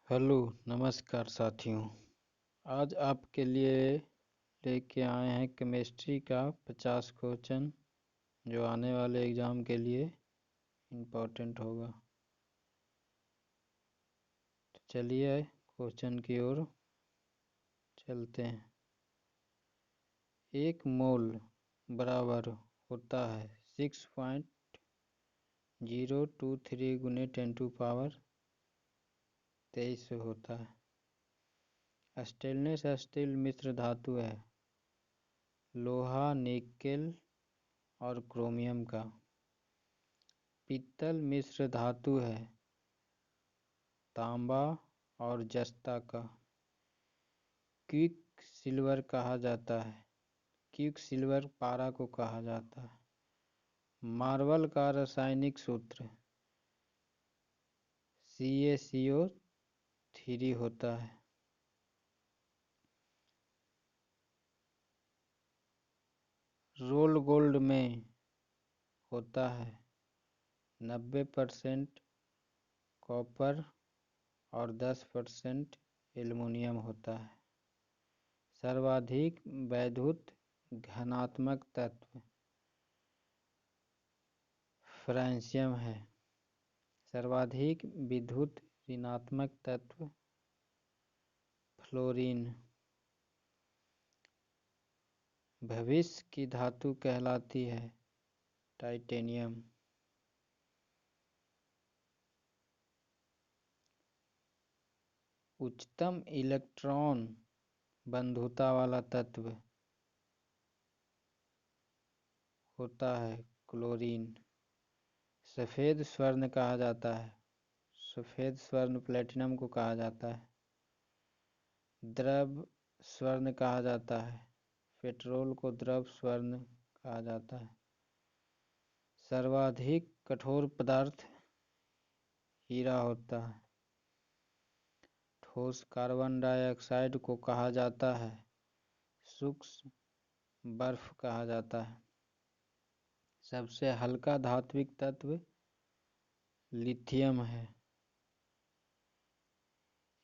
Hello नमस्कार साथियों। आज आपके लिए लेके आए हैं केमिस्ट्री का 50 क्वेश्चन जो आने वाले एग्ज़ाम के लिए इम्पोर्टेंट होगा। तो चलिए क्वेश्चन की ओर चलते हैं। 1 मोल बराबर होता है 6.023 गुने 10⁻23 होता है। स्टेनलेस स्टील मिश्र धातु है लोहा, निकेल और क्रोमियम का। पीतल मिश्र धातु है तांबा और जस्ता का। क्विक सिल्वर कहा जाता है, क्विक सिल्वर पारा को कहा जाता है। मार्बल का रासायनिक सूत्र CaCO3 होता है। रोल गोल्ड में होता है 90% कॉपर और 10% एल्युमिनियम होता है। सर्वाधिक वैद्युत घनात्मक तत्व फ्रांसियम है। सर्वाधिक विद्युत ऋणात्मक तत्व फ्लोरीन। भविष्य की धातु कहलाती है टाइटेनियम। उच्चतम इलेक्ट्रॉन बंधुता वाला तत्व होता है क्लोरीन। सफ़ेद स्वर्ण कहा जाता है, सफ़ेद स्वर्ण प्लेटिनम को कहा जाता है। द्रव स्वर्ण कहा जाता है, पेट्रोल को द्रव स्वर्ण कहा जाता है। सर्वाधिक कठोर पदार्थ हीरा होता है। ठोस कार्बन डाइऑक्साइड को कहा जाता है सूक्ष्म बर्फ कहा जाता है। सबसे हल्का धात्विक तत्व लिथियम है।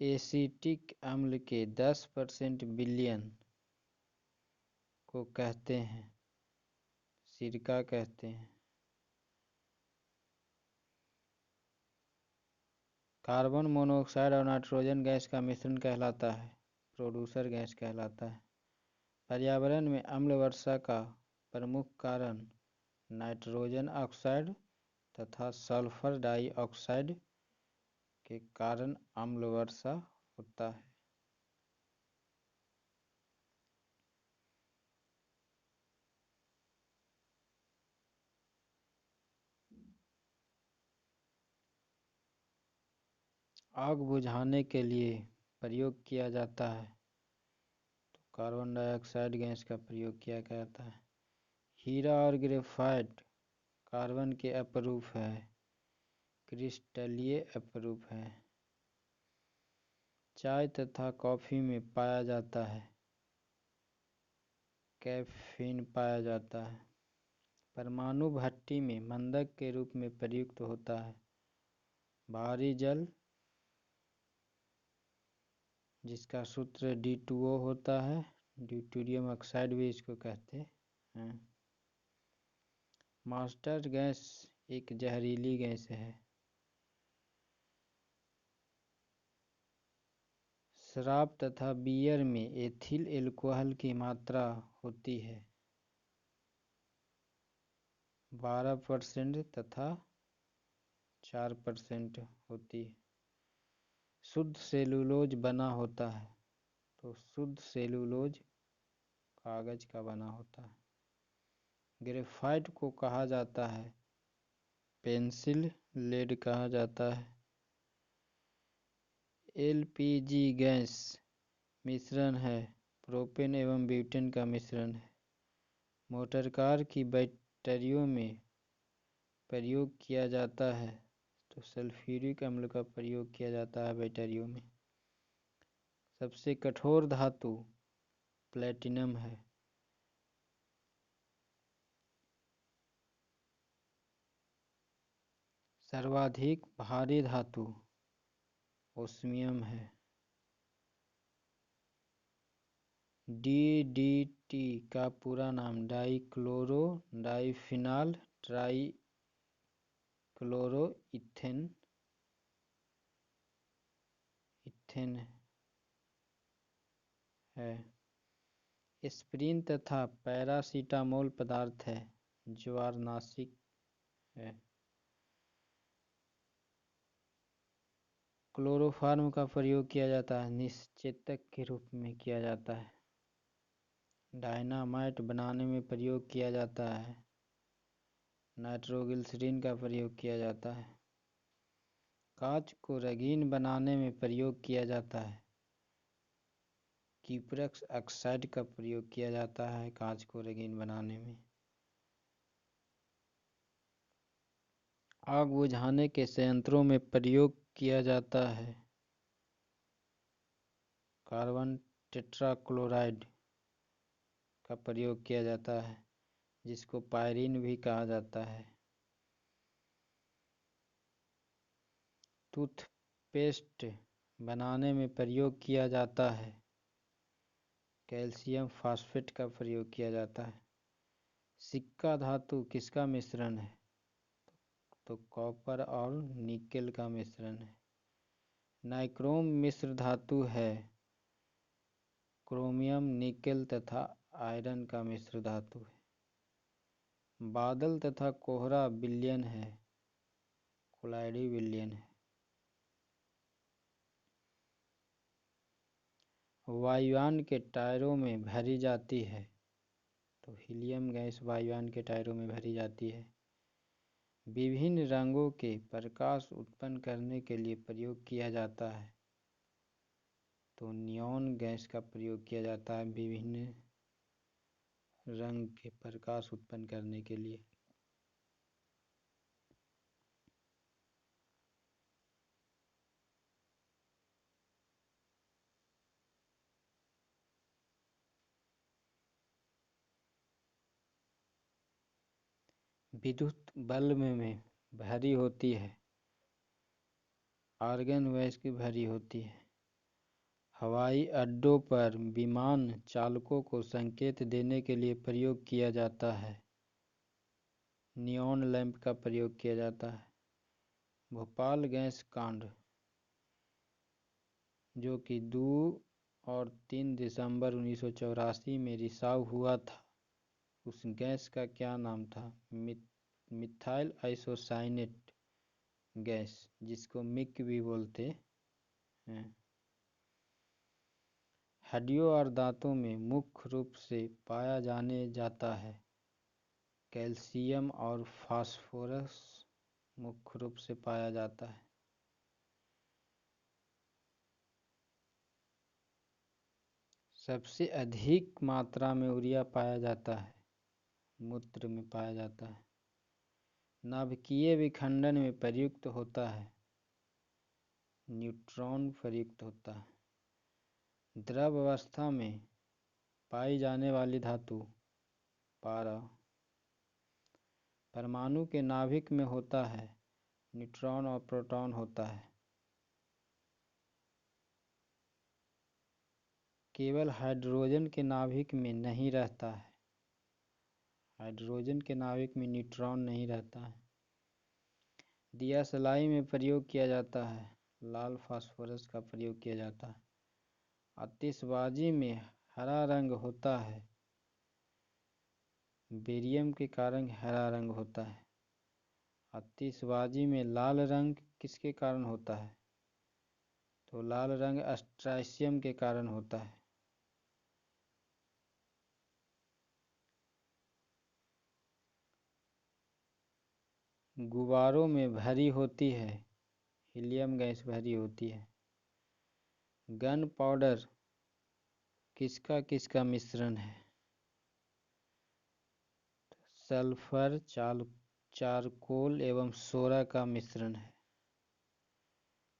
एसिटिक अम्ल के 10% विलयन को कहते हैं सिरका कहते हैं। कार्बन मोनोऑक्साइड और नाइट्रोजन गैस का मिश्रण कहलाता है प्रोड्यूसर गैस कहलाता है। पर्यावरण में अम्ल वर्षा का प्रमुख कारण नाइट्रोजन ऑक्साइड तथा सल्फर डाइऑक्साइड के कारण अम्ल वर्षा होता है। आग बुझाने के लिए प्रयोग किया जाता है तो कार्बन डाइऑक्साइड गैस का प्रयोग किया जाता है। हीरा और ग्रेफाइट कार्बन के अपरूप है, क्रिस्टलीय अपरूप है। चाय तथा कॉफ़ी में पाया जाता है कैफीन पाया जाता है। परमाणु भट्टी में मंदक के रूप में प्रयुक्त होता है भारी जल जिसका सूत्र D2O होता है। ड्यूटेरियम ऑक्साइड भी इसको कहते हैं। मास्टर गैस एक जहरीली गैस है। शराब तथा बियर में एथिल एल्कोहल की मात्रा होती है 12% तथा 4% होती है। शुद्ध सेलुलोज बना होता है तो शुद्ध सेलुलोज कागज का बना होता है। ग्रेफाइट को कहा जाता है पेंसिल लेड कहा जाता है। LPG गैस मिश्रण है प्रोपेन एवं ब्यूटेन का मिश्रण है। मोटरकार की बैटरियों में प्रयोग किया जाता है तो सल्फ्यूरिक अम्ल का प्रयोग किया जाता है बैटरियों में। सबसे कठोर धातु प्लेटिनम है। सर्वाधिक भारी धातु ओस्मियम है। DDT का पूरा नाम डाइक्लोरो डाइफिनाल ट्राइक्लोरो इथेन है। एस्पिरिन तथा पैरासीटामोल पदार्थ है, ज्वारनाशिक है। क्लोरोफॉर्म का प्रयोग किया जाता है, निषेचक के रूप में किया जाता है। डायनामाइट बनाने में प्रयोग किया जाता है। नाइट्रोग्लिसरीन का प्रयोग किया जाता है। कांच को रंगीन बनाने में प्रयोग किया जाता है। कीपरस ऑक्साइड का प्रयोग किया जाता है कांच को रंगीन बनाने में। आग बुझाने के संयंत्रों में प्रयोग किया जाता है। कार्बन टेट्राक्लोराइड का प्रयोग किया जाता है, जिसको पायरीन भी कहा जाता है। टूथपेस्ट बनाने में प्रयोग किया जाता है। कैल्शियम फास्फेट का प्रयोग किया जाता है। सिक्का धातु किसका मिश्रण है? तो कॉपर और निकेल का मिश्रण है। नाइक्रोम मिश्र धातु है। क्रोमियम, निकेल तथा आयरन का मिश्र धातु है। बादल तथा कोहरा विलयन है, कोलाइडी विलयन है। वायुयान के टायरों में भरी जाती है, तो हीलियम गैस वायुयान के टायरों में भरी जाती है। विभिन्न रंगों के प्रकाश उत्पन्न करने के लिए प्रयोग किया जाता है, तो नियॉन गैस का प्रयोग किया जाता है विभिन्न रंग के प्रकाश उत्पन्न करने के लिए। विद्युत बल्ब में भरी होती है, आर्गन गैस की भरी होती है। हवाई अड्डों पर विमान चालकों को संकेत देने के लिए प्रयोग किया जाता है, नियॉन लैंप का प्रयोग किया जाता है। भोपाल गैस कांड, जो कि 2 और 3 दिसंबर 1984 में रिसाव हुआ था, उस गैस का क्या नाम था? मिथाइल आइसोसाइनेट गैस, जिसको मिक भी बोलते हैं। हड्डियों और दांतों में मुख्य रूप से पाया जाने जाता है। कैल्शियम और फास्फोरस मुख्य रूप से पाया जाता है। सबसे अधिक मात्रा में यूरिया पाया जाता है, मूत्र में पाया जाता है। नाभिकीय विखंडन में प्रयुक्त होता है, न्यूट्रॉन प्रयुक्त होता है। द्रव अवस्था में पाई जाने वाली धातु पारा। परमाणु के नाभिक में होता है, न्यूट्रॉन और प्रोटॉन होता है। केवल हाइड्रोजन के नाभिक में नहीं रहता है, हाइड्रोजन के नाभिक में न्यूट्रॉन नहीं रहता है। दिया सलाई में प्रयोग किया जाता है, लाल फास्फोरस का प्रयोग किया जाता है। आतिशबाजी में हरा रंग होता है, बेरियम के कारण हरा रंग होता है। आतिशबाजी में लाल रंग किसके कारण होता है? तो लाल रंग स्ट्राइशियम के कारण होता है। गुब्बारों में भरी होती है, हीलियम गैस भरी होती है। गन पाउडर किसका किसका मिश्रण है? सल्फर, चारकोल एवं सोरा का मिश्रण है।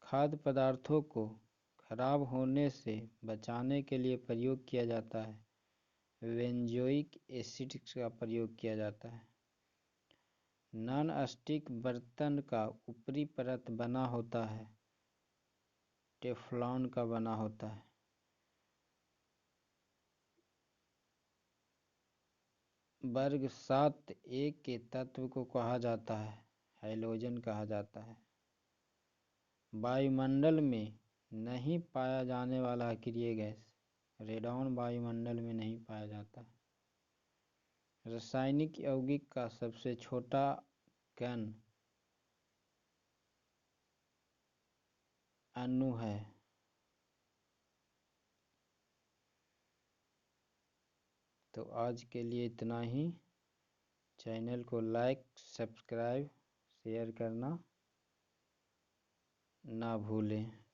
खाद्य पदार्थों को खराब होने से बचाने के लिए प्रयोग किया जाता है, बेंजोइक एसिड का प्रयोग किया जाता है। नॉन स्टिक बर्तन का ऊपरी परत बना होता है, टेफ्लॉन का बना होता है। वर्ग 7a के तत्व को कहा जाता है हैलोजन कहा जाता है। वायुमंडल में नहीं पाया जाने वाला अक्रिय गैस रेडॉन वायुमंडल में नहीं पाया जाता है। रासायनिक यौगिक का सबसे छोटा कण अणु है। तो आज के लिए इतना ही। चैनल को लाइक, सब्सक्राइब, शेयर करना ना भूलें।